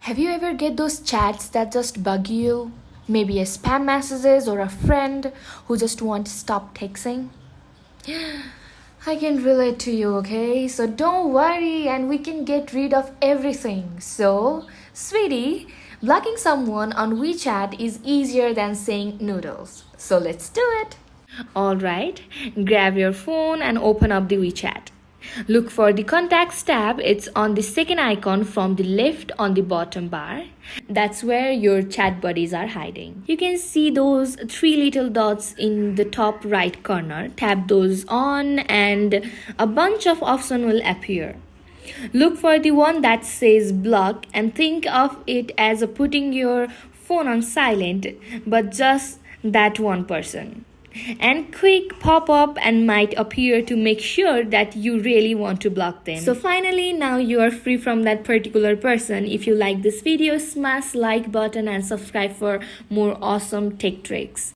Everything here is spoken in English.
Have you ever get those chats that just bug you? Maybe a spam messages or a friend who just won't stop texting? I can relate to you, okay? So don't worry and we can get rid of everything. So, sweetie, blocking someone on WeChat is easier than saying noodles. So let's do it. Alright, grab your phone and open up the WeChat. Look for the contacts tab. It's on the second icon from the left on the bottom bar. That's where your chat buddies are hiding. You can see those three little dots in the top right corner. Tap those on and a bunch of options will appear. Look for the one that says block and think of it as putting your phone on silent, but just that one person. And quick pop-up and might appear to make sure that you really want to block them. So finally, now you are free from that particular person. If you like this video, smash like button and subscribe for more awesome tech tricks.